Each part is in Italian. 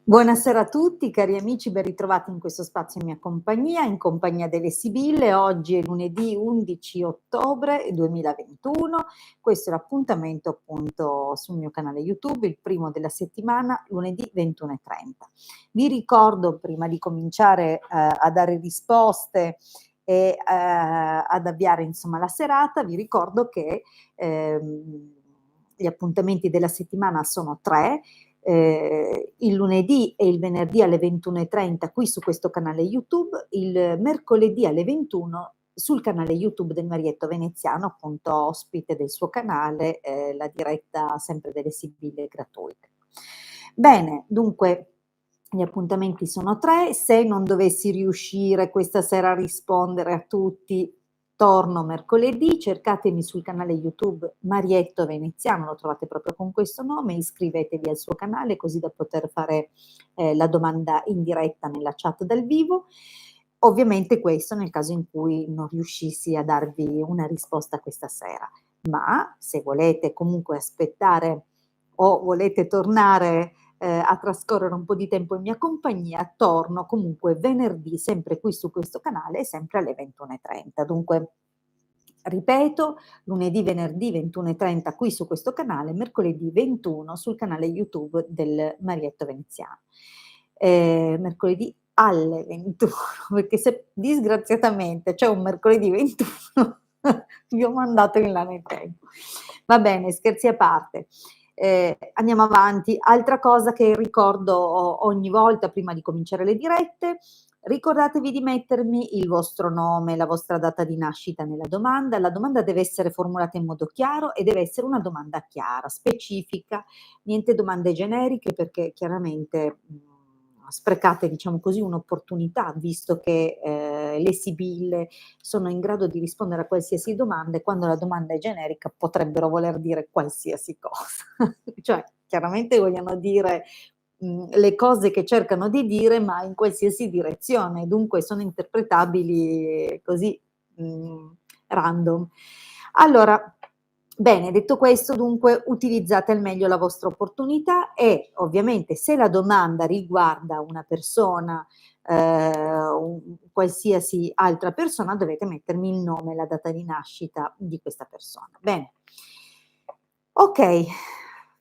Buonasera a tutti cari amici, ben ritrovati in questo spazio in compagnia delle Sibille. Oggi è lunedì 11 ottobre 2021, questo è l'appuntamento appunto sul mio canale YouTube, il primo della settimana, lunedì 21:30. Vi ricordo, prima di cominciare a dare risposte e ad avviare insomma la serata, vi ricordo che gli appuntamenti della settimana sono tre. Il lunedì e il venerdì alle 21:30 qui su questo canale YouTube, il mercoledì alle 21 sul canale YouTube del Marietto Veneziano, appunto ospite del suo canale, la diretta sempre delle Sibille gratuite. Bene, dunque gli appuntamenti sono tre, se non dovessi riuscire questa sera a rispondere a tutti, torno mercoledì, cercatemi sul canale YouTube Marietto Veneziano, lo trovate proprio con questo nome, iscrivetevi al suo canale così da poter fare la domanda in diretta nella chat dal vivo. Ovviamente questo nel caso in cui non riuscissi a darvi una risposta questa sera, ma se volete comunque aspettare o volete tornare a trascorrere un po' di tempo in mia compagnia, torno comunque venerdì sempre qui su questo canale, sempre alle 21:30. Dunque, ripeto, lunedì, venerdì 21:30 qui su questo canale, mercoledì 21 sul canale YouTube del Marietto Veneziano. Mercoledì alle 21, perché se disgraziatamente c'è un mercoledì 21 vi ho mandato in là nel tempo. Va bene, scherzi a parte. Andiamo avanti. Altra cosa che ricordo ogni volta prima di cominciare le dirette, ricordatevi di mettermi il vostro nome, la vostra data di nascita nella domanda. La domanda deve essere formulata in modo chiaro e deve essere una domanda chiara, specifica, niente domande generiche perché chiaramente sprecate, diciamo così, un'opportunità, visto che le Sibille sono in grado di rispondere a qualsiasi domanda e quando la domanda è generica potrebbero voler dire qualsiasi cosa. Cioè, chiaramente vogliono dire le cose che cercano di dire, ma in qualsiasi direzione, dunque sono interpretabili così random. Allora, bene, detto questo, dunque utilizzate al meglio la vostra opportunità e ovviamente se la domanda riguarda una persona, qualsiasi altra persona, dovete mettermi il nome e la data di nascita di questa persona. Bene. Ok,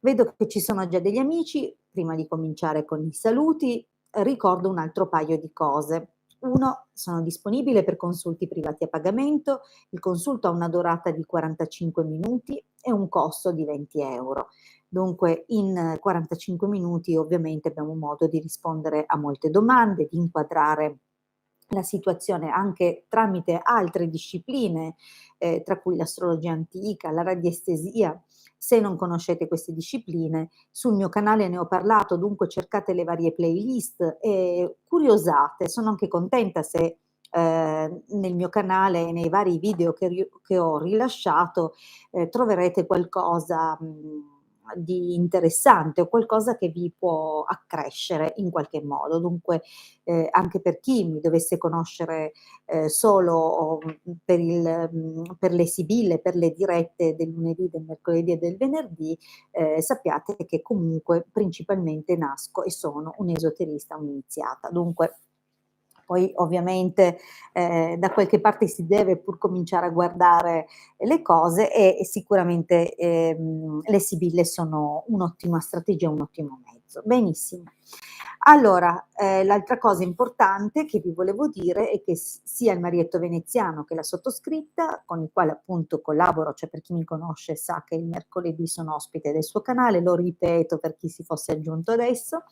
vedo che ci sono già degli amici. Prima di cominciare con i saluti, ricordo un altro paio di cose. Uno, sono disponibile per consulti privati a pagamento, il consulto ha una durata di 45 minuti e un costo di 20 euro. Dunque in 45 minuti ovviamente abbiamo modo di rispondere a molte domande, di inquadrare la situazione anche tramite altre discipline, tra cui l'astrologia antica, la radiestesia. Se non conoscete queste discipline, sul mio canale ne ho parlato, dunque cercate le varie playlist e curiosate. Sono anche contenta se nel mio canale e nei vari video che ho rilasciato troverete qualcosa di interessante o qualcosa che vi può accrescere in qualche modo. Dunque, anche per chi mi dovesse conoscere solo per le Sibille, per le dirette del lunedì, del mercoledì e del venerdì, sappiate che comunque principalmente nasco e sono un'esoterista, un'iniziata. Dunque, poi ovviamente da qualche parte si deve pur cominciare a guardare le cose e sicuramente le Sibille sono un'ottima strategia, un ottimo mezzo. Benissimo. Allora, l'altra cosa importante che vi volevo dire è che sia il Marietto Veneziano che la sottoscritta, con il quale appunto collaboro, cioè per chi mi conosce sa che il mercoledì sono ospite del suo canale, lo ripeto per chi si fosse aggiunto adesso,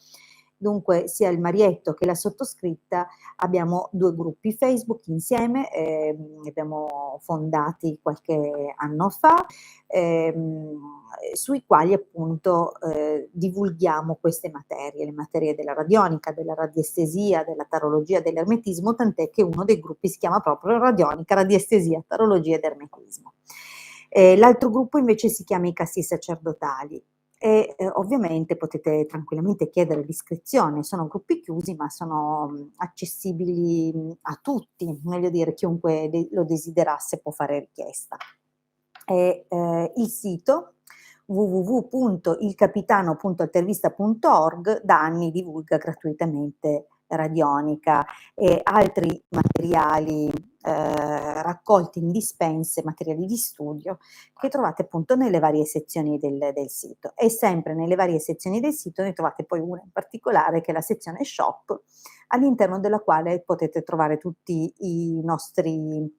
dunque sia il Marietto che la sottoscritta abbiamo 2 gruppi Facebook insieme, li abbiamo fondati qualche anno fa, sui quali appunto divulghiamo queste materie, le materie della radionica, della radiestesia, della tarologia, dell'ermetismo, tant'è che uno dei gruppi si chiama proprio radionica, radiestesia, tarologia ed ermetismo. L'altro gruppo invece si chiama i cassi sacerdotali e ovviamente potete tranquillamente chiedere l'iscrizione, sono gruppi chiusi ma sono accessibili a tutti, meglio dire chiunque lo desiderasse può fare richiesta. Il sito www.ilcapitano.altervista.org da anni divulga gratuitamente radionica e altri materiali raccolti in dispense, materiali di studio che trovate appunto nelle varie sezioni del sito. E sempre nelle varie sezioni del sito ne trovate poi una in particolare che è la sezione shop, all'interno della quale potete trovare tutti i nostri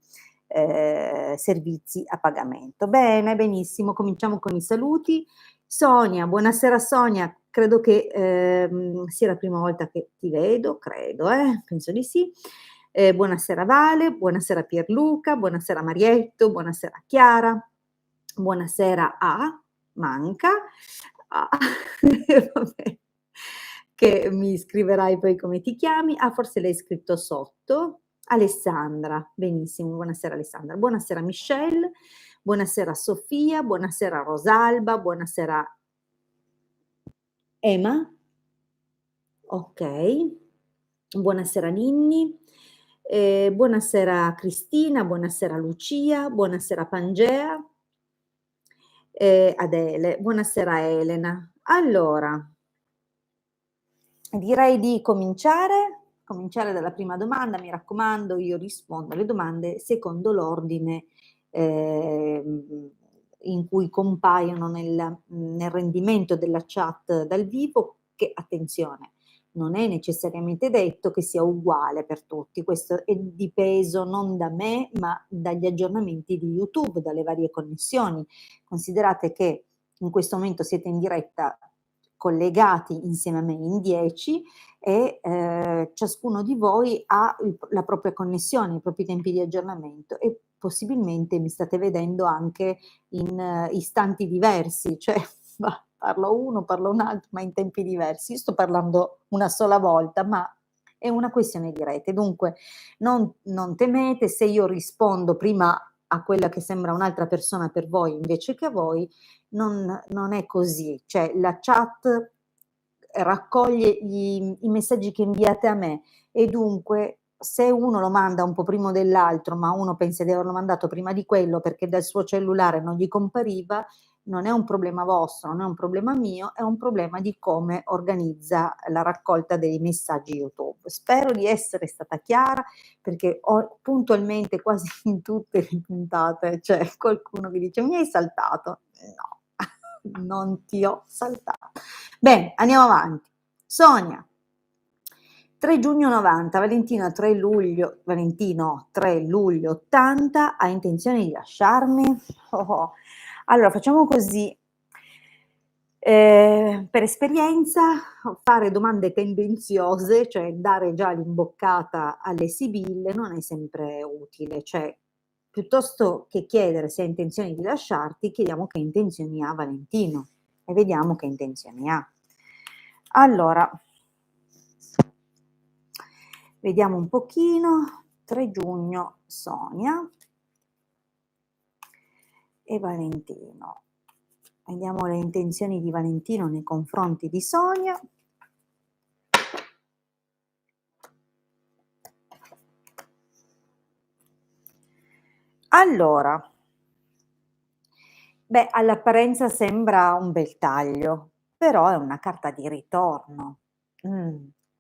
servizi a pagamento. Bene, benissimo, cominciamo con i saluti. Sonia, buonasera Sonia, credo che sia la prima volta che ti vedo, credo, penso di sì. Buonasera Vale, buonasera Pierluca, buonasera Marietto, buonasera Chiara, buonasera a Manca, vabbè, che mi scriverai poi come ti chiami. Ah, forse l'hai scritto sotto. Alessandra, benissimo, buonasera Alessandra, buonasera Michelle, buonasera Sofia, buonasera Rosalba, buonasera Emma, ok, buonasera Ninni, buonasera Cristina, buonasera Lucia, buonasera Pangea, Adele, buonasera Elena. Allora, direi di cominciare dalla prima domanda, mi raccomando, io rispondo alle domande secondo l'ordine in cui compaiono nel rendimento della chat dal vivo, che attenzione, non è necessariamente detto che sia uguale per tutti, questo è dipeso non da me ma dagli aggiornamenti di YouTube, dalle varie connessioni. Considerate che in questo momento siete in diretta collegati insieme a me in 10 e ciascuno di voi ha la propria connessione, i propri tempi di aggiornamento e possibilmente mi state vedendo anche in istanti diversi, cioè parlo uno, parlo un altro, ma in tempi diversi. Io sto parlando una sola volta, ma è una questione di rete. Dunque non temete se io rispondo prima a quella che sembra un'altra persona per voi invece che a voi, non è così, cioè la chat raccoglie i messaggi che inviate a me e dunque se uno lo manda un po' prima dell'altro, ma uno pensa di averlo mandato prima di quello perché dal suo cellulare non gli compariva, non è un problema vostro, non è un problema mio, è un problema di come organizza la raccolta dei messaggi YouTube. Spero di essere stata chiara perché ho puntualmente quasi in tutte le puntate c'è qualcuno che dice mi hai saltato. No, non ti ho saltato. Bene, andiamo avanti. Sonia, 3 giugno 90, Valentino 3 luglio 80, ha intenzione di lasciarmi? Oh. Allora, facciamo così. Per esperienza, fare domande tendenziose, cioè dare già l'imboccata alle sibille, non è sempre utile, cioè piuttosto che chiedere se ha intenzione di lasciarti, chiediamo che intenzioni ha Valentino e vediamo che intenzioni ha. Allora, vediamo un pochino, 3 giugno Sonia e Valentino. Vediamo le intenzioni di Valentino nei confronti di Sonia. Allora, beh, all'apparenza sembra un bel taglio, però è una carta di ritorno.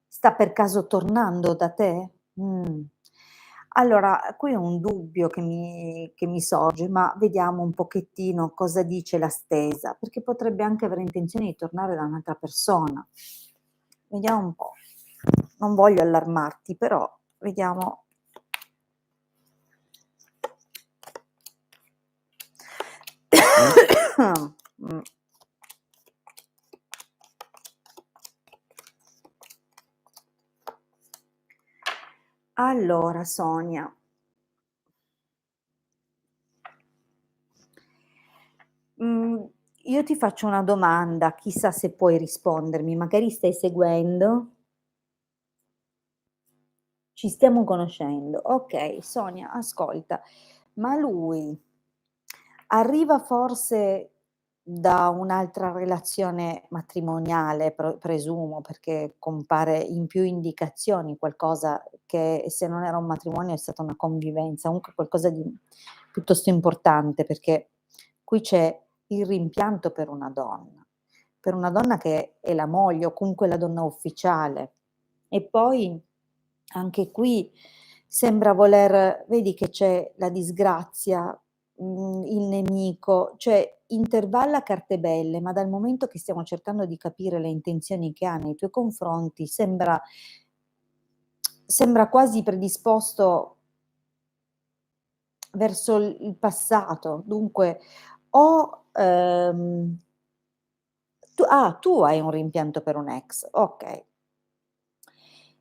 Sta per caso tornando da te? Allora, qui ho un dubbio che mi sorge, ma vediamo un pochettino cosa dice la stesa, perché potrebbe anche avere intenzione di tornare da un'altra persona. Vediamo un po'. Non voglio allarmarti, però vediamo. Allora, Sonia. Io ti faccio una domanda, chissà se puoi rispondermi, magari stai seguendo? Ci stiamo conoscendo. Ok, Sonia, ascolta, ma lui arriva forse da un'altra relazione matrimoniale, presumo, perché compare in più indicazioni qualcosa che se non era un matrimonio è stata una convivenza, comunque qualcosa di piuttosto importante, perché qui c'è il rimpianto per una donna che è la moglie o comunque la donna ufficiale. E poi anche qui sembra voler, vedi che c'è la disgrazia, il nemico, cioè intervalla carte belle, ma dal momento che stiamo cercando di capire le intenzioni che ha nei tuoi confronti, sembra quasi predisposto verso il passato. Dunque o, tu hai un rimpianto per un ex, okay.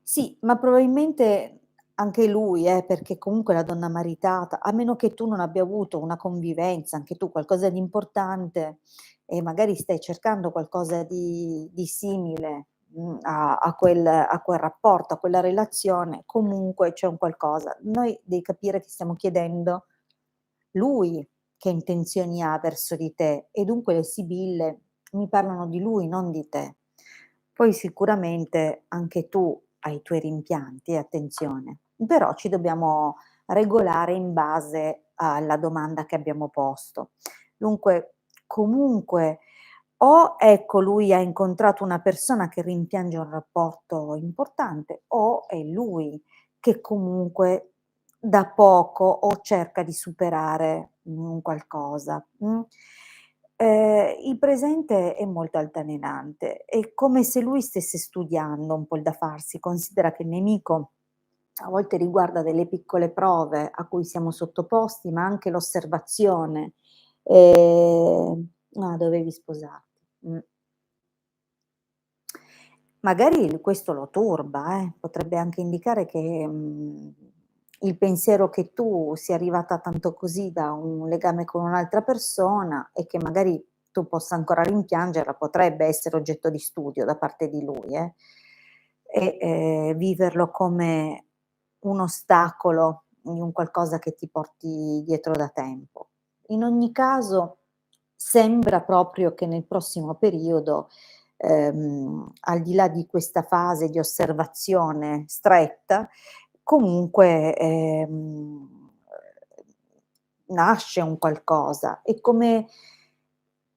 Sì, ma probabilmente anche lui, perché comunque la donna maritata, a meno che tu non abbia avuto una convivenza, anche tu, qualcosa di importante e magari stai cercando qualcosa di simile, a quel rapporto, a quella relazione, comunque c'è un qualcosa. Noi devi capire che stiamo chiedendo lui che intenzioni ha verso di te e dunque le sibille mi parlano di lui, non di te. Poi sicuramente anche tu hai i tuoi rimpianti, attenzione, però ci dobbiamo regolare in base alla domanda che abbiamo posto. Dunque, comunque, o ecco lui ha incontrato una persona che rimpiange un rapporto importante, o è lui che comunque da poco o cerca di superare un qualcosa, il presente è molto altalenante, è come se lui stesse studiando un po' il da farsi. Considera che il nemico a volte riguarda delle piccole prove a cui siamo sottoposti, ma anche l'osservazione. Dovevi sposarti. Magari questo lo turba, potrebbe anche indicare che, il pensiero che tu sia arrivata tanto così da un legame con un'altra persona e che magari tu possa ancora rimpiangerla, potrebbe essere oggetto di studio da parte di lui, e, viverlo come un ostacolo in un qualcosa che ti porti dietro da tempo. In ogni caso sembra proprio che nel prossimo periodo, al di là di questa fase di osservazione stretta, comunque, nasce un qualcosa. È come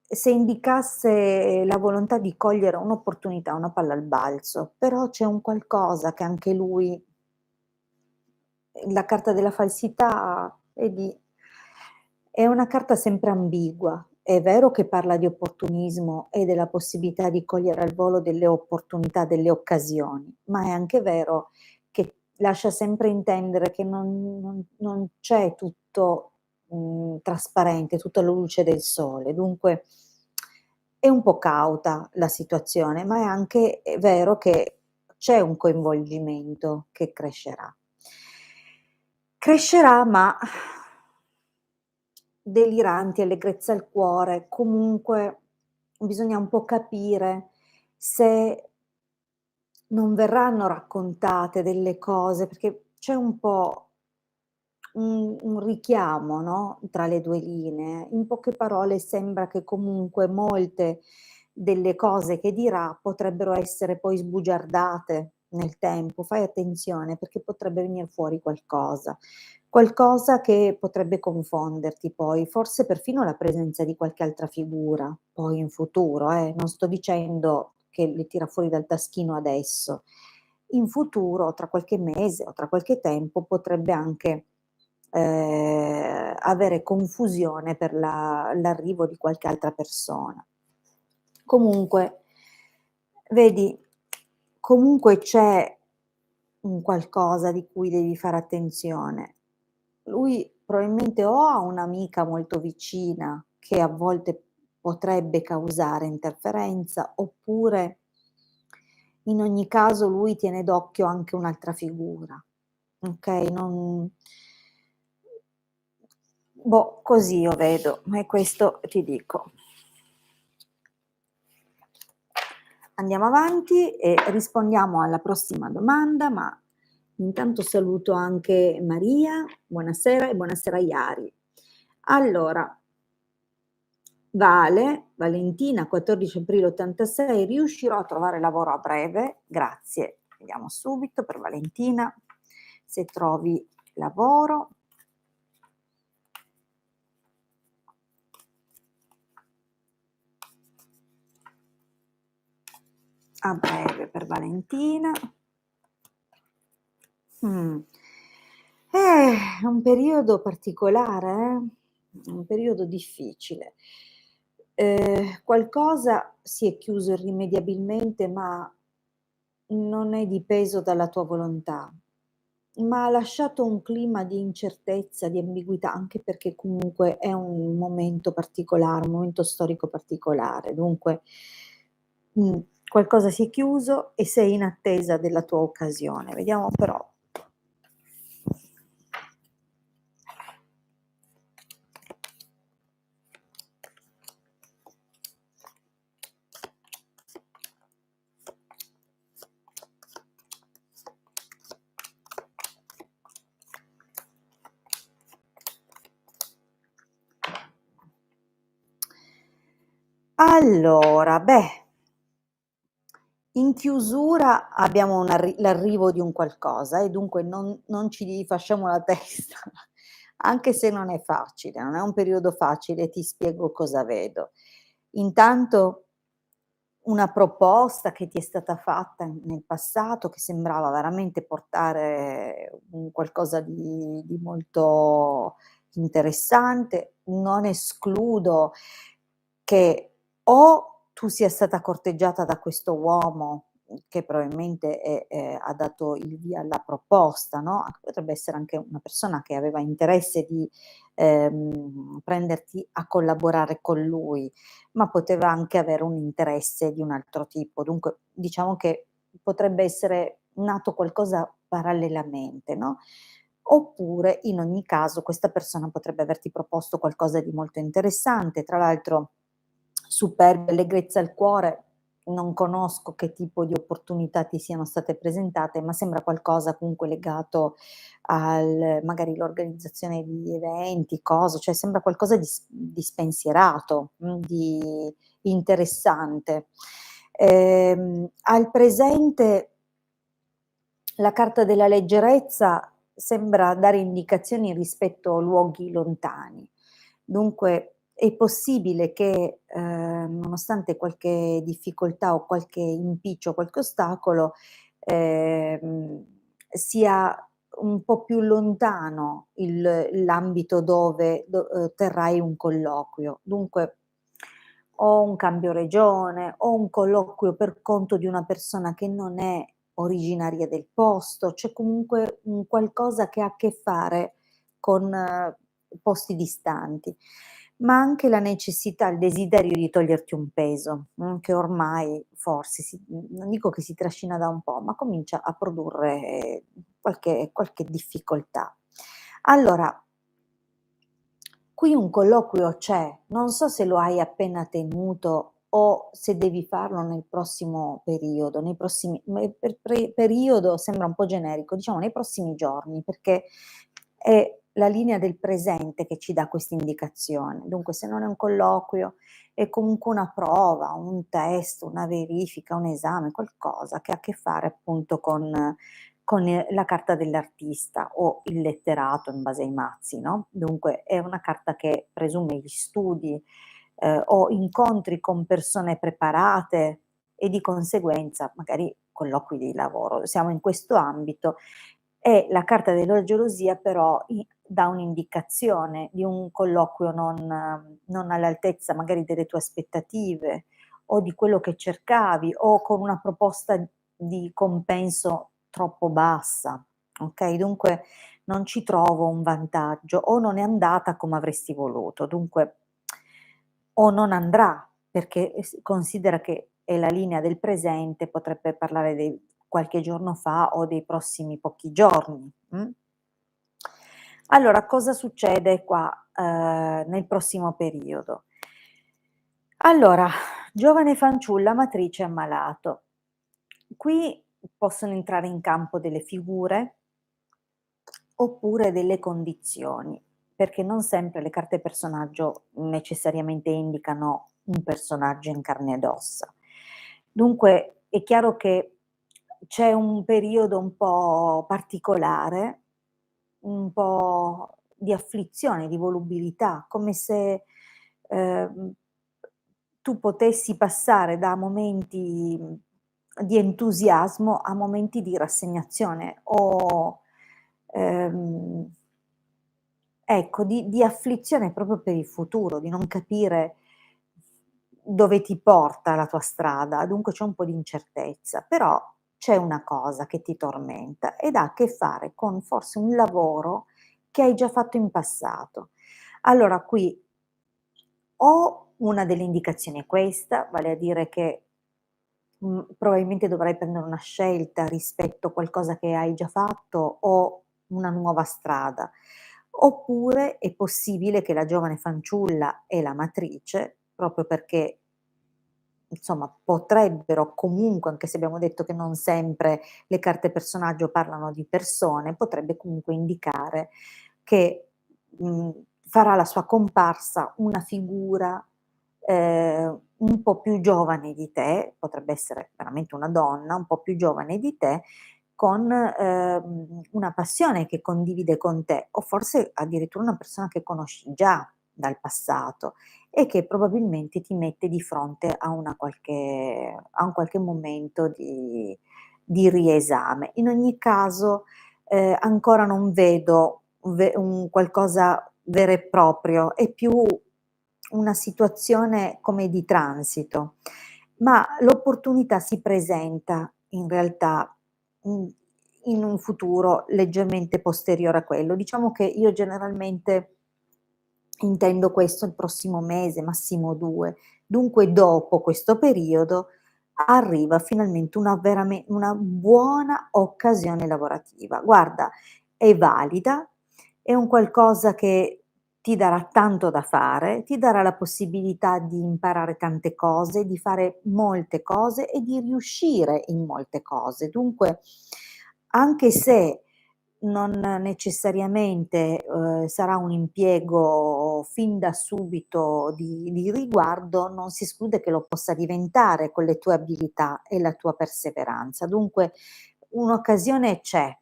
se indicasse la volontà di cogliere un'opportunità, una palla al balzo, però c'è un qualcosa che anche lui, la carta della falsità, vedi, è una carta sempre ambigua. È vero che parla di opportunismo e della possibilità di cogliere al volo delle opportunità, delle occasioni, ma è anche vero che lascia sempre intendere che non c'è tutto, trasparente, tutto alla luce del sole. Dunque è un po' cauta la situazione, ma è vero che c'è un coinvolgimento che crescerà. Crescerà, ma deliranti, allegrezza al cuore, comunque bisogna un po' capire se non verranno raccontate delle cose, perché c'è un po' un richiamo, no, tra le 2 linee. In poche parole sembra che comunque molte delle cose che dirà potrebbero essere poi sbugiardate nel tempo. Fai attenzione perché potrebbe venir fuori qualcosa che potrebbe confonderti poi, forse perfino la presenza di qualche altra figura poi in futuro, non sto dicendo che le tira fuori dal taschino adesso. In futuro, tra qualche mese o tra qualche tempo, potrebbe anche avere confusione per l'arrivo di qualche altra persona. Comunque, vedi, comunque c'è un qualcosa di cui devi fare attenzione. Lui probabilmente o ha un'amica molto vicina che a volte potrebbe causare interferenza, oppure in ogni caso lui tiene d'occhio anche un'altra figura, okay, non così io vedo, e questo ti dico. Andiamo avanti e rispondiamo alla prossima domanda, ma intanto saluto anche Maria, buonasera e buonasera Iari. Allora, Valentina, 14 aprile 86, riuscirò a trovare lavoro a breve? Grazie. Vediamo subito per Valentina se trovi lavoro. a breve per Valentina. È un periodo particolare, un periodo difficile. Qualcosa si è chiuso irrimediabilmente, ma non è dipeso dalla tua volontà, ma ha lasciato un clima di incertezza, di ambiguità, anche perché comunque è un momento particolare, un momento storico particolare. Dunque, qualcosa si è chiuso e sei in attesa della tua occasione. Vediamo però. Allora, in chiusura abbiamo l'arrivo di un qualcosa e dunque non ci facciamo la testa, anche se non è facile, non è un periodo facile, ti spiego cosa vedo. Intanto una proposta che ti è stata fatta nel passato, che sembrava veramente portare un qualcosa di molto interessante, non escludo che o tu sia stata corteggiata da questo uomo che probabilmente ha dato il via alla proposta, no, potrebbe essere anche una persona che aveva interesse di, prenderti a collaborare con lui, ma poteva anche avere un interesse di un altro tipo. Dunque, diciamo che potrebbe essere nato qualcosa parallelamente, no, oppure in ogni caso questa persona potrebbe averti proposto qualcosa di molto interessante. Tra l'altro superbia, allegrezza al cuore, non conosco che tipo di opportunità ti siano state presentate, ma sembra qualcosa comunque legato al magari l'organizzazione di eventi, cosa, cioè sembra qualcosa di spensierato, di interessante. Al presente la carta della leggerezza sembra dare indicazioni rispetto a luoghi lontani. Dunque è possibile che, nonostante qualche difficoltà o qualche impiccio, qualche ostacolo, sia un po' più lontano l'ambito dove terrai un colloquio. Dunque o un cambio regione, o un colloquio per conto di una persona che non è originaria del posto, c'è comunque un qualcosa che ha a che fare con posti distanti, ma anche la necessità, il desiderio di toglierti un peso, che ormai forse non dico che si trascina da un po', ma comincia a produrre qualche difficoltà. Allora, qui un colloquio c'è, non so se lo hai appena tenuto o se devi farlo nel prossimo periodo, nei prossimi periodo sembra un po' generico, diciamo nei prossimi giorni, perché è la linea del presente che ci dà questa indicazione. Dunque se non è un colloquio, è comunque una prova, un test, una verifica, un esame, qualcosa che ha a che fare appunto con la carta dell'artista o il letterato in base ai mazzi, no, dunque è una carta che presume gli studi, o incontri con persone preparate e di conseguenza magari colloqui di lavoro. Siamo in questo ambito e la carta della gelosia però dà un'indicazione di un colloquio non all'altezza magari delle tue aspettative o di quello che cercavi o con una proposta di compenso troppo bassa, okay, dunque non ci trovo un vantaggio, o non è andata come avresti voluto, dunque o non andrà, perché considera che è la linea del presente, potrebbe parlare di qualche giorno fa o dei prossimi pochi giorni, Allora cosa succede qua, nel prossimo periodo? Allora, giovane fanciulla, matrice, ammalato. Qui possono entrare in campo delle figure oppure delle condizioni, perché non sempre le carte personaggio necessariamente indicano un personaggio in carne ed ossa. Dunque è chiaro che c'è un periodo un po' particolare, un po' di afflizione, di volubilità, come se, ehm, tu potessi passare da momenti di entusiasmo a momenti di rassegnazione o, ehm, ecco, di afflizione proprio per il futuro, di non capire dove ti porta la tua strada, dunque c'è un po' di incertezza, però c'è una cosa che ti tormenta ed ha a che fare con forse un lavoro che hai già fatto in passato. Allora qui o una delle indicazioni è questa, vale a dire che, probabilmente dovrai prendere una scelta rispetto a qualcosa che hai già fatto o una nuova strada. Oppure è possibile che la giovane fanciulla e la matrice, proprio perché insomma potrebbero comunque, anche se abbiamo detto che non sempre le carte personaggio parlano di persone, potrebbe comunque indicare che, farà la sua comparsa una figura, un po' più giovane di te, potrebbe essere veramente una donna, un po' più giovane di te, con, una passione che condivide con te, o forse addirittura una persona che conosci già dal passato e che probabilmente ti mette di fronte a un qualche momento di riesame. In ogni caso, ancora non vedo un qualcosa vero e proprio, è più una situazione come di transito, ma l'opportunità si presenta in realtà, mhmm, in un futuro leggermente posteriore a quello. Diciamo che io generalmente intendo questo il prossimo mese, massimo 2. Dunque dopo questo periodo arriva finalmente una buona occasione lavorativa. Guarda, è valida, è un qualcosa che ti darà tanto da fare, ti darà la possibilità di imparare tante cose, di fare molte cose e di riuscire in molte cose. Dunque, anche se non necessariamente, sarà un impiego fin da subito di riguardo, non si esclude che lo possa diventare con le tue abilità e la tua perseveranza. Dunque un'occasione c'è.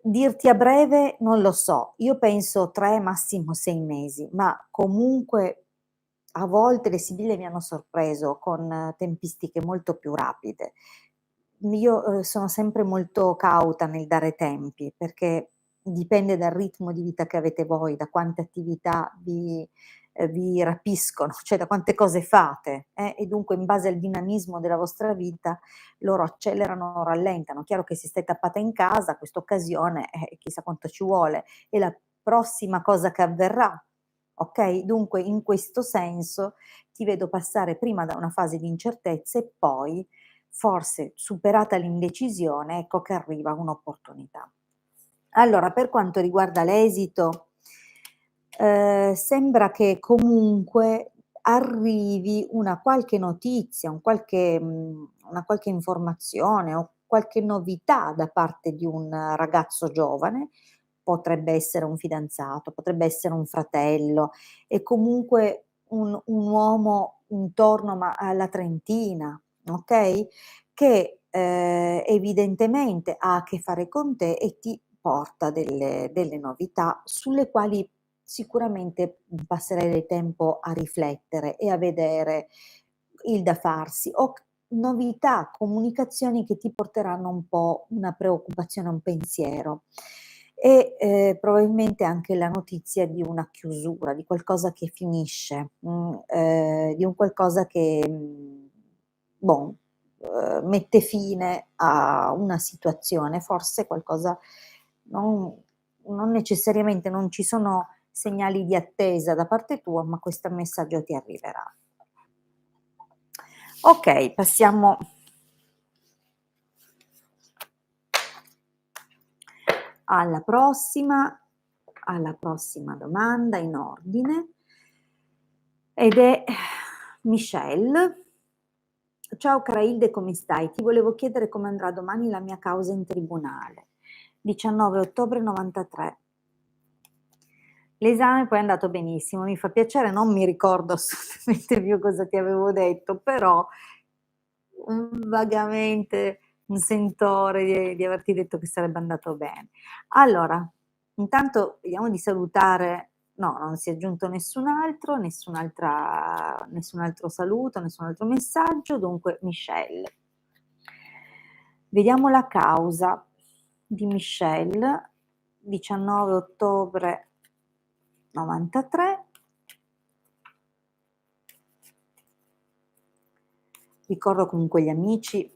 Dirti a breve non lo so, io penso 3, massimo 6 mesi, ma comunque a volte le sibille mi hanno sorpreso con tempistiche molto più rapide. Io, sono sempre molto cauta nel dare tempi, perché dipende dal ritmo di vita che avete voi, da quante attività vi rapiscono, cioè da quante cose fate, e dunque in base al dinamismo della vostra vita loro accelerano o rallentano. Chiaro che se stai tappata in casa, questa occasione, chissà quanto ci vuole, è la prossima cosa che avverrà, okay? Dunque in questo senso ti vedo passare prima da una fase di incertezza e poi, forse superata l'indecisione, ecco che arriva un'opportunità. Allora, per quanto riguarda l'esito, sembra che comunque arrivi una qualche notizia, una qualche informazione o qualche novità da parte di un ragazzo giovane, potrebbe essere un fidanzato, potrebbe essere un fratello e comunque un uomo intorno ma alla trentina, okay, che, evidentemente ha a che fare con te e ti porta delle novità sulle quali sicuramente, passerai del tempo a riflettere e a vedere il da farsi o novità, comunicazioni che ti porteranno un po' una preoccupazione, un pensiero e, probabilmente anche la notizia di una chiusura, di qualcosa che finisce, di un qualcosa che, boh, mette fine a una situazione, forse qualcosa non non necessariamente, non ci sono segnali di attesa da parte tua, ma questo messaggio ti arriverà. Okay, passiamo alla prossima domanda in ordine ed è Michelle. Ciao cara Hilde, come stai? Ti volevo chiedere come andrà domani la mia causa in tribunale. 19 ottobre 93. L'esame poi è andato benissimo, mi fa piacere, non mi ricordo assolutamente più cosa ti avevo detto, però vagamente un sentore di averti detto che sarebbe andato bene. Allora, intanto vediamo di salutare no, non si è aggiunto nessun altro, nessun altro saluto, nessun altro messaggio, dunque Michelle. Vediamo la causa di Michelle, 19 ottobre 93. Ricordo comunque gli amici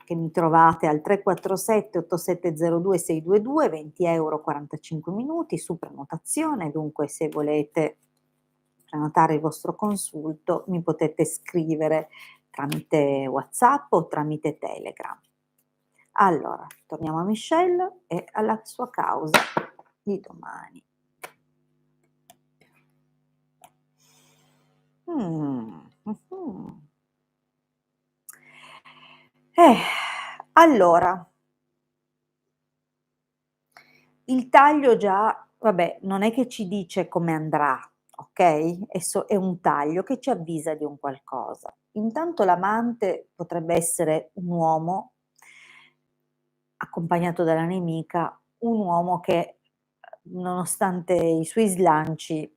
che mi trovate al 347 8702 622, 20 euro 45 minuti su prenotazione, dunque se volete prenotare il vostro consulto mi potete scrivere tramite WhatsApp o tramite Telegram. Allora, torniamo a Michelle e alla sua causa di domani. Allora, il taglio già, vabbè, non è che ci dice come andrà, okay, è un taglio che ci avvisa di un qualcosa. Intanto l'amante potrebbe essere un uomo accompagnato dalla nemica, un uomo che, nonostante i suoi slanci,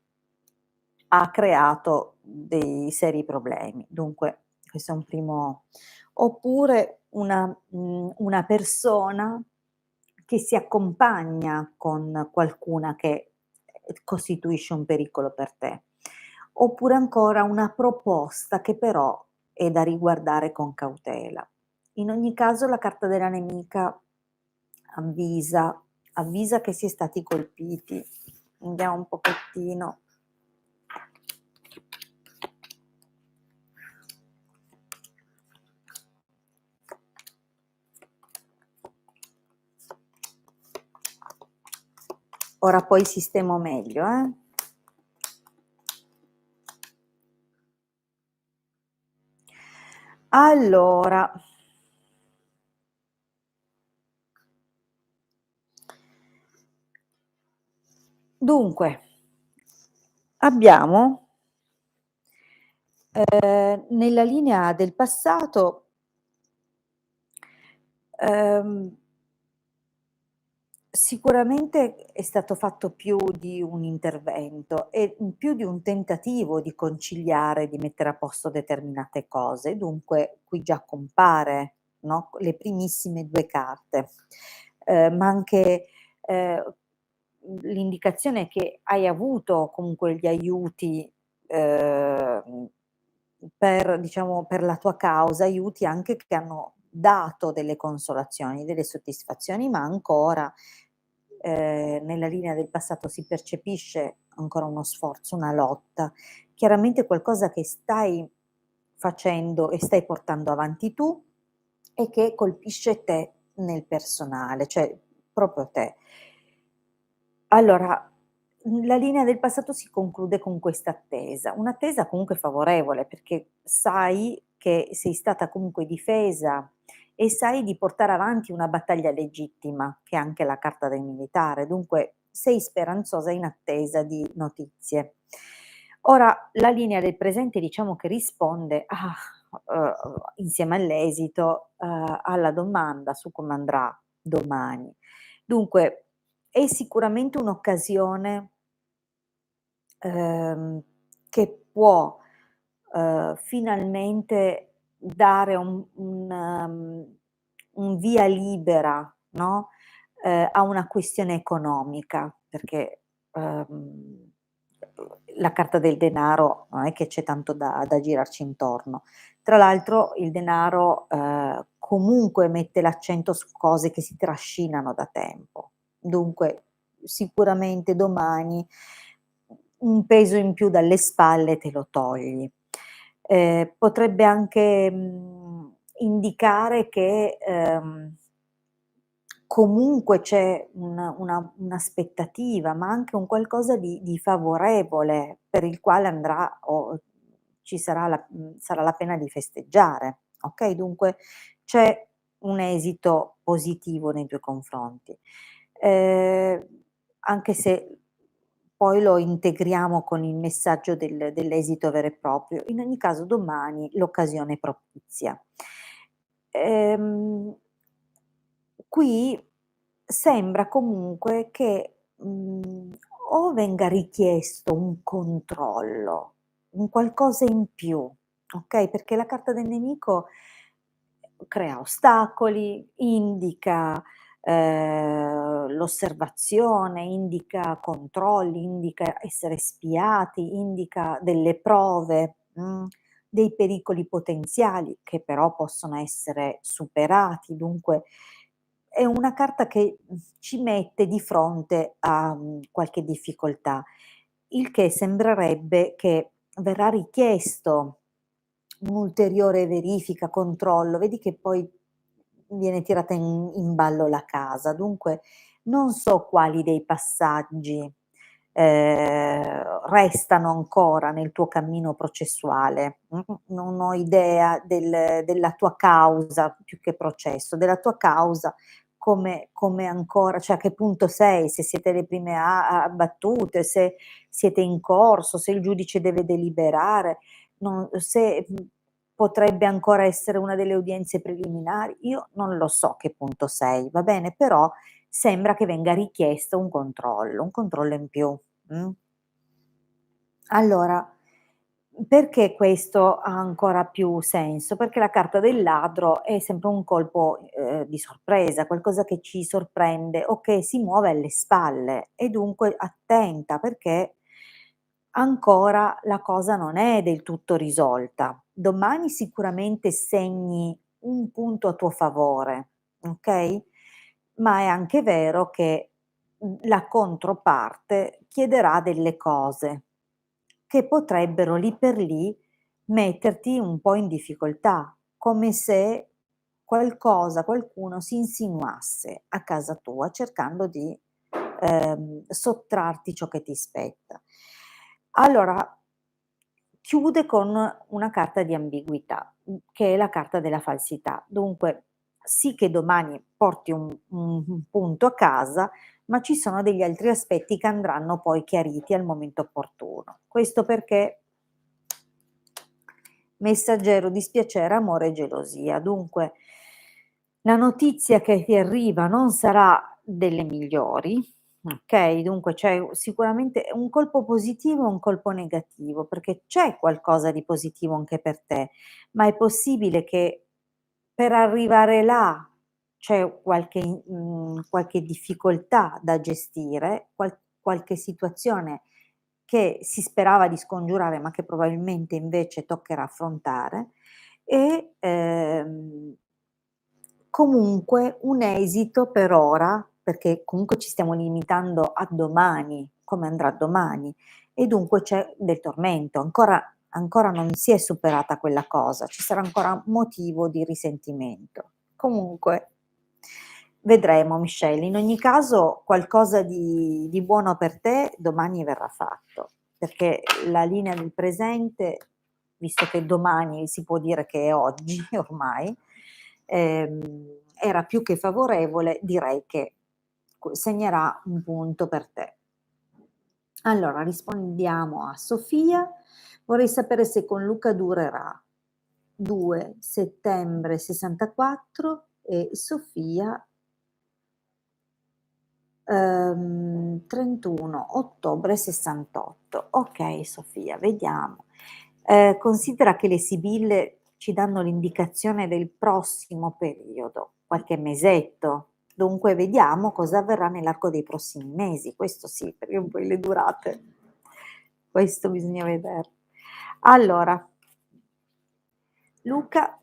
ha creato dei seri problemi. Dunque, questo è un primo, oppure una persona che si accompagna con qualcuna che, costituisce un pericolo per te. Oppure ancora una proposta che però è da riguardare con cautela. In ogni caso la carta della nemica avvisa che si è stati colpiti. Andiamo un pochettino. Ora poi sistemo meglio, Allora, dunque, abbiamo, nella linea del passato, ehm sicuramente è stato fatto più di un intervento e, più di un tentativo di conciliare, di mettere a posto determinate cose. Dunque qui già compare, no, le primissime 2 carte, ma anche, l'indicazione che hai avuto comunque gli aiuti, per diciamo, per la tua causa, aiuti anche che hanno dato delle consolazioni, delle soddisfazioni, ma ancora, nella linea del passato si percepisce ancora uno sforzo, una lotta. Chiaramente qualcosa che stai facendo e stai portando avanti tu e che colpisce te nel personale, cioè proprio te. Allora, la linea del passato si conclude con questa attesa, un'attesa comunque favorevole, perché sai che sei stata comunque difesa e sai di portare avanti una battaglia legittima, che è anche la carta del militare, dunque sei speranzosa in attesa di notizie. Ora, la linea del presente diciamo che risponde insieme all'esito, alla domanda su come andrà domani. Dunque, è sicuramente un'occasione, ehm, che può, finalmente dare un via libera, no, a una questione economica, perché, la carta del denaro non è che c'è tanto da girarci intorno. Tra l'altro il denaro, comunque mette l'accento su cose che si trascinano da tempo. Dunque sicuramente domani un peso in più dalle spalle te lo togli. Potrebbe anche, indicare che, comunque c'è un'aspettativa, ma anche un qualcosa di favorevole per il quale andrà o ci sarà sarà la pena di festeggiare, okay, dunque c'è un esito positivo nei tuoi confronti. Ehm, Anche se poi lo integriamo con il messaggio dell'esito vero e proprio. In ogni caso domani l'occasione è propizia. Ehm, Qui sembra comunque che, o venga richiesto un controllo, un qualcosa in più, okay, perché la carta del nemico crea ostacoli, indica l'osservazione, indica controlli, indica essere spiati, indica delle prove, dei pericoli potenziali che però possono essere superati. Dunque è una carta che, ci mette di fronte a, qualche difficoltà, il che sembrerebbe che verrà richiesto un'ulteriore verifica, controllo, vedi che poi viene tirata in ballo la casa. Dunque non so quali dei passaggi, restano ancora nel tuo cammino processuale. Non ho idea della tua causa, più che processo, della tua causa, come ancora, cioè a che punto sei, se siete alle prime a battute, se siete in corso, se il giudice deve deliberare, non se, potrebbe ancora essere una delle udienze preliminari, io non lo so a che punto sei, va bene, però sembra che venga richiesto un controllo in più, mh. Allora, perché questo ha ancora più senso? Perché la carta del ladro è sempre un colpo, di sorpresa, qualcosa che ci sorprende o che si muove alle spalle e dunque attenta perché ancora la cosa non è del tutto risolta. Domani sicuramente segni un punto a tuo favore, okay, ma è anche vero che, la controparte chiederà delle cose che potrebbero lì per lì metterti un po' in difficoltà, come se qualcuno si insinuasse a casa tua cercando di, sottrarti ciò che ti spetta. Allora, chiude con una carta di ambiguità, che è la carta della falsità. Dunque, sì che domani porti un punto a casa, ma ci sono degli altri aspetti che andranno poi chiariti al momento opportuno. Questo perché messaggero, dispiacere, amore e gelosia. Dunque, la notizia che ti arriva non sarà delle migliori, okay, dunque c'è sicuramente un colpo positivo e un colpo negativo, perché c'è qualcosa di positivo anche per te, ma è possibile che per arrivare là c'è qualche difficoltà da gestire, qualche situazione che si sperava di scongiurare, ma che probabilmente invece toccherà affrontare e, comunque un esito per ora, perché comunque ci stiamo limitando a domani, come andrà domani, e dunque c'è del tormento, ancora non si è superata quella cosa, ci sarà ancora motivo di risentimento. Comunque vedremo Michelle, in ogni caso qualcosa di buono per te domani verrà fatto, perché la linea del presente, visto che domani si può dire che è oggi ormai, era più che favorevole, direi che segnerà un punto per te. Allora, rispondiamo a Sofia. Vorrei sapere se con Luca durerà 2 settembre 64 e Sofia 31 ottobre 68. Okay Sofia, vediamo. Considera che le sibille ci danno l'indicazione del prossimo periodo, qualche mesetto. Dunque vediamo cosa avverrà nell'arco dei prossimi mesi, questo sì, perché poi le durate questo bisogna vedere. Allora, Luca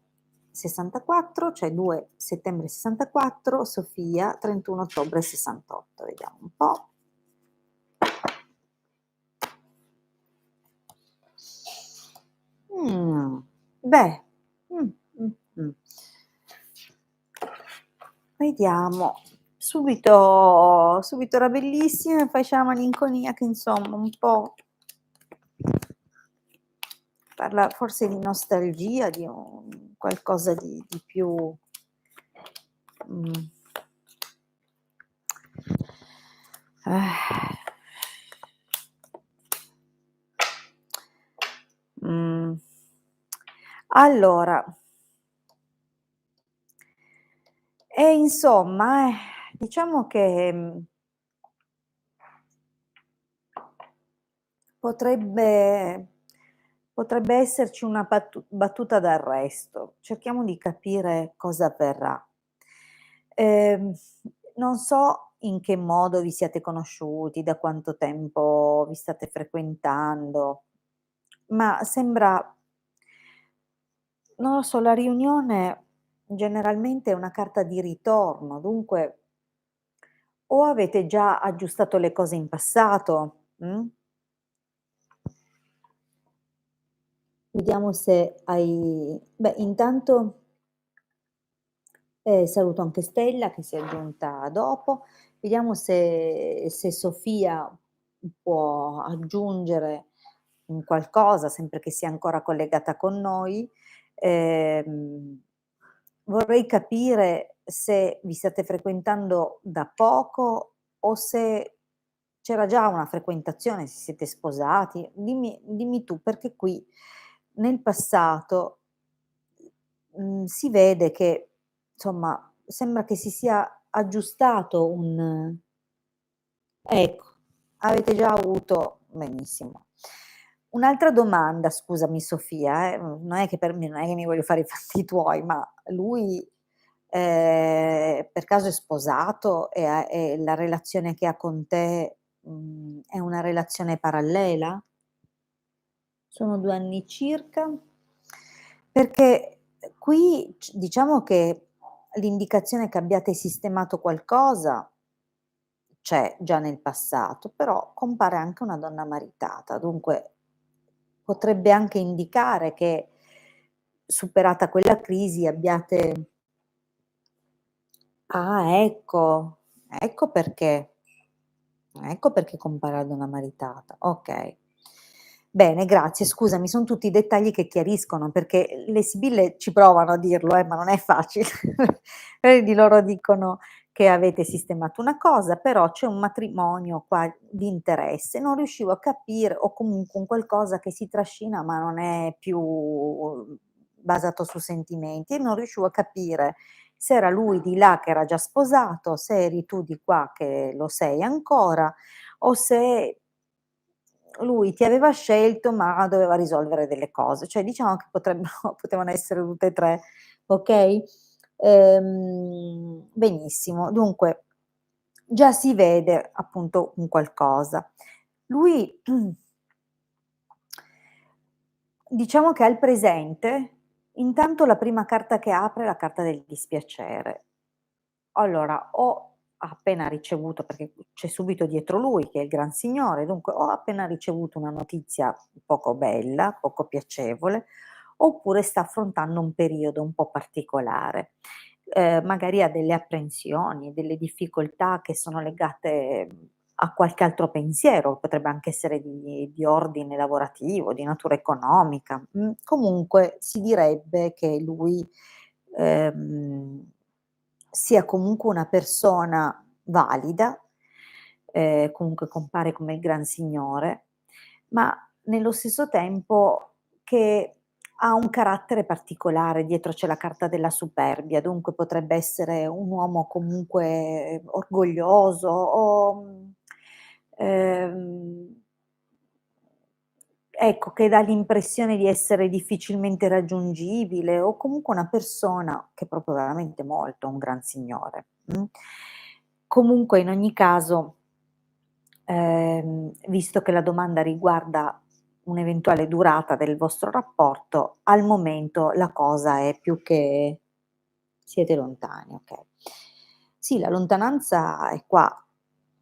64, cioè 2 settembre 64, Sofia 31 ottobre 68. Vediamo un po'. Beh, mh. Vediamo. Subito era bellissima e poi c'è la malinconia che insomma un po' parla forse di nostalgia, di un qualcosa di più, mhmm, eh, mhmm, allora, insomma, diciamo che, potrebbe potrebbe esserci una battuta d'arresto. Cerchiamo di capire cosa avverrà. Ehm, Non so in che modo vi siete conosciuti, da quanto tempo vi state frequentando, ma sembra, non lo so, la riunione generalmente è una carta di ritorno, dunque o avete già aggiustato le cose in passato, Vediamo se hai intanto, saluto anche Stella che si è aggiunta dopo. Vediamo se Sofia può aggiungere un qualcosa, sempre che sia ancora collegata con noi. Ehm, Vorrei capire se vi state frequentando da poco o se c'era già una frequentazione, se siete sposati. Dimmi tu, perché qui nel passato, si vede che, insomma, sembra che si sia aggiustato un, ecco, avete già avuto, benissimo. Un'altra domanda, scusami Sofia, non è che mi voglio fare i fatti tuoi, ma lui, per caso è sposato e la relazione che ha con te, è una relazione parallela? Sono 2 anni circa? Perché qui diciamo che l'indicazione che abbiate sistemato qualcosa c'è già nel passato, però compare anche una donna maritata, dunque potrebbe anche indicare che, superata quella crisi, abbiate, ah ecco perché compare la donna maritata, okay. Bene, grazie. Scusami, son tutti dettagli che chiariscono, perché le sibille ci provano a dirlo, ma non è facile. Vedi, loro dicono che avete sistemato una cosa, però c'è un matrimonio qua di interesse. Non riuscivo a capire, o comunque un qualcosa che si trascina, ma non è più basato su sentimenti, e non riuscivo a capire se era lui di là che era già sposato, se eri tu di qua che lo sei ancora, o se lui ti aveva scelto, ma doveva risolvere delle cose. Cioè diciamo che potevano essere tutte e 3, okay? Benissimo. Dunque, già si vede appunto un qualcosa. Lui diciamo che al presente, intanto la prima carta che apre è la carta del dispiacere. Allora, o ha appena ricevuto, perché c'è subito dietro lui che è il gran signore, dunque o ha appena ricevuto una notizia poco bella, poco piacevole, oppure sta affrontando un periodo un po' particolare. Magari ha delle apprensioni, delle difficoltà che sono legate, a qualche altro pensiero, potrebbe anche essere di ordine lavorativo, di natura economica. Comunque si direbbe che lui, ehm, sia comunque una persona valida, comunque compare come il gran signore, ma nello stesso tempo che ha un carattere particolare. Dietro c'è la carta della superbia, dunque potrebbe essere un uomo comunque orgoglioso o, ehm, ecco, che dà l'impressione di essere difficilmente raggiungibile, o comunque una persona che è proprio veramente molto un gran signore, Comunque in ogni caso, visto che la domanda riguarda un'eventuale durata del vostro rapporto, al momento la cosa è più che siete lontani, okay. Sì, la lontananza è qua.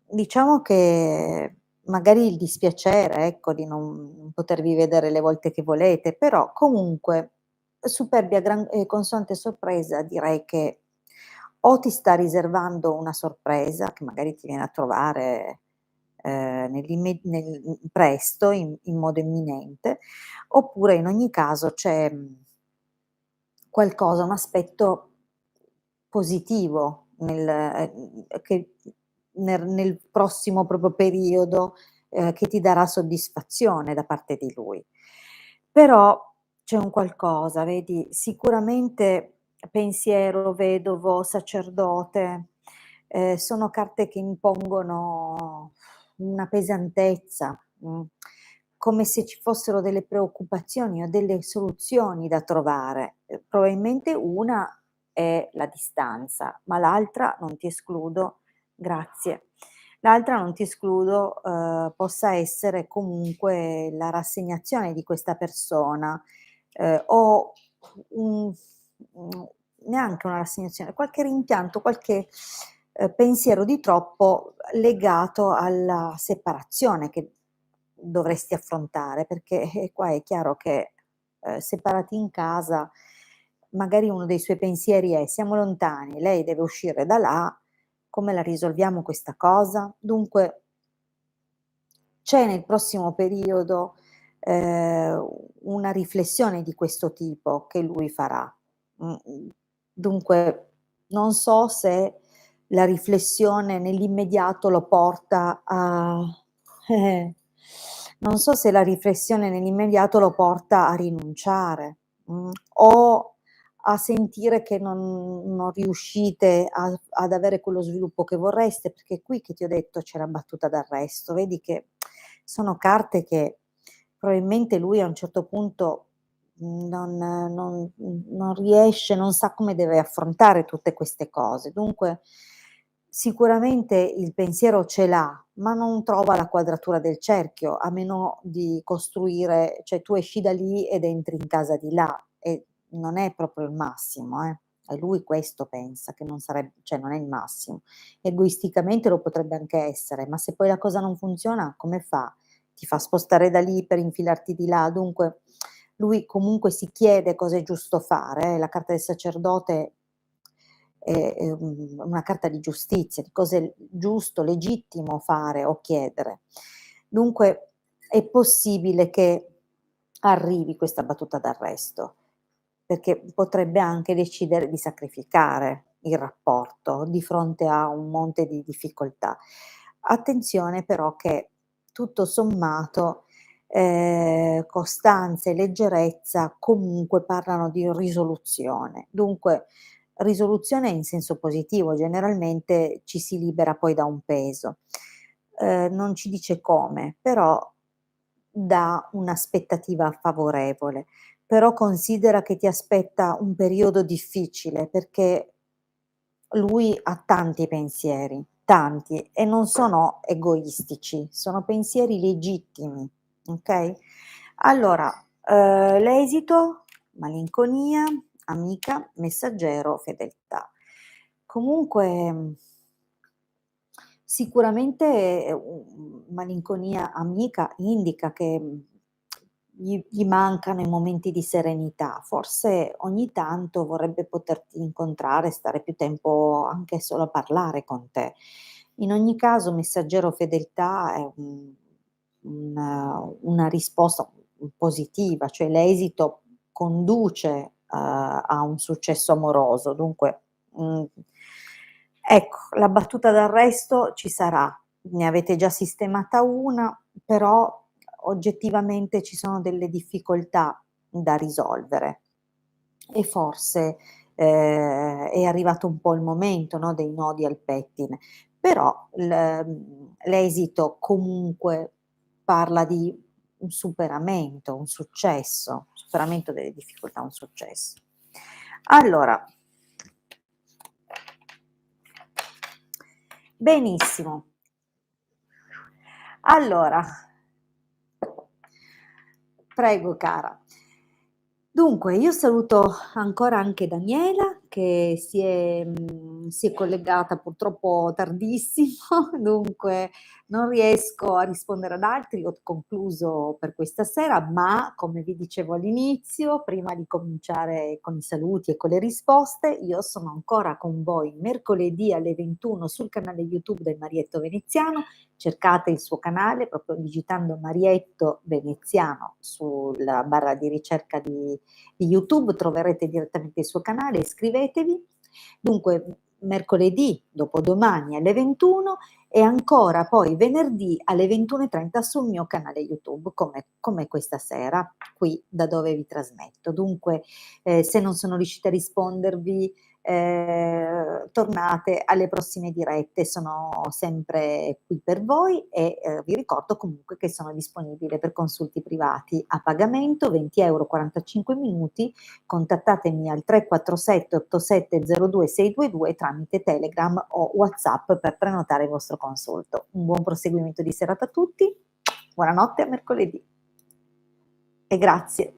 Diciamo che magari il dispiacere, ecco, di non potervi vedere le volte che volete, però comunque superbia gran consonante sorpresa, direi che o ti sta riservando una sorpresa che magari ti viene a trovare, presto, in modo imminente, oppure in ogni caso c'è, qualcosa, un aspetto positivo nel prossimo proprio periodo, che ti darà soddisfazione da parte di lui. Però c'è un qualcosa, vedi, sicuramente pensiero, vedovo, sacerdote, sono carte che impongono una pesantezza, come se ci fossero delle preoccupazioni o delle soluzioni da trovare. Probabilmente una è la distanza, ma l'altra non ti escludo grazie. L'altra non ti escludo, possa essere comunque la rassegnazione di questa persona, o un mhmm, neanche una rassegnazione, qualche rimpianto, qualche, pensiero di troppo legato alla separazione che dovresti affrontare, perché, qua è chiaro che, separati in casa, magari uno dei suoi pensieri è: "Siamo lontani, lei deve uscire da là, come la risolviamo questa cosa?" Dunque c'è nel prossimo periodo, ehm, una riflessione di questo tipo che lui farà. Dunque non so se la riflessione nell'immediato lo porta a eh, non so se la riflessione nell'immediato lo porta a rinunciare, o a sentire che non riuscite ad avere quello sviluppo che vorreste, perché è qui che ti ho detto c'è la battuta d'arresto. Vedi che sono carte che probabilmente lui a un certo punto non riesce, non sa come deve affrontare tutte queste cose. Dunque sicuramente il pensiero ce l'ha, ma non trova la quadratura del cerchio, a meno di costruire, cioè tu esci da lì ed entri in casa di là e non è proprio il massimo, eh. E lui questo pensa, che non cioè non è il massimo. Egoisticamente lo potrebbe anche essere, ma se poi la cosa non funziona come fa? Ti fa spostare da lì per infilarti di là. Dunque lui comunque si chiede cosa è giusto fare, la carta del sacerdote è una carta di giustizia, di cosa è giusto, legittimo fare o chiedere. Dunque è possibile che arrivi questa battuta d'arresto, perché potrebbe anche decidere di sacrificare il rapporto di fronte a un monte di difficoltà. Attenzione però che tutto sommato, costanza e leggerezza comunque parlano di risoluzione. Dunque, risoluzione in senso positivo, generalmente ci si libera poi da un peso. Non ci dice come, però dà un'aspettativa favorevole. Però considera che ti aspetta un periodo difficile, perché lui ha tanti pensieri, tanti, e non sono egoistici, sono pensieri legittimi, okay? Allora, l'esito: malinconia, amica, messaggero, fedeltà. Comunque, sicuramente, malinconia amica indica che, gli mancano i momenti di serenità. Forse ogni tanto vorrebbe poterti incontrare, stare più tempo anche solo a parlare con te. In ogni caso messaggero fedeltà è una risposta, positiva, cioè l'esito conduce, a un successo amoroso. Dunque, ecco, la battuta d'arresto ci sarà. Ne avete già sistemata una, però oggettivamente ci sono delle difficoltà da risolvere e forse, è arrivato un po' il momento, no, dei nodi al pettine. Però l'esito comunque parla di un superamento, un successo, superamento delle difficoltà, un successo. Allora, benissimo. Allora, prego cara. Dunque, io saluto ancora anche Daniela che si è collegata purtroppo tardissimo, dunque non riesco a rispondere ad altri, ho concluso per questa sera, ma come vi dicevo all'inizio, prima di cominciare con i saluti e con le risposte, io sono ancora con voi mercoledì alle 21 sul canale YouTube del Marietto Veneziano. Cercate il suo canale proprio digitando Marietto Veneziano sulla barra di ricerca di YouTube, troverete direttamente il suo canale, iscrivetevi. Dunque, mercoledì, dopodomani alle 21 e ancora poi venerdì alle 21:30 sul mio canale YouTube, come questa sera, qui da dove vi trasmetto. Dunque, se non sono riuscita a rispondervi, bentornate alle prossime dirette, sono sempre qui per voi e vi ricordo comunque che sono disponibile per consulti privati a pagamento, 20 € 45 minuti, contattatemi al 347 8702 622 tramite Telegram o WhatsApp per prenotare il vostro consulto. Un buon proseguimento di serata a tutti, buonanotte, a mercoledì e grazie.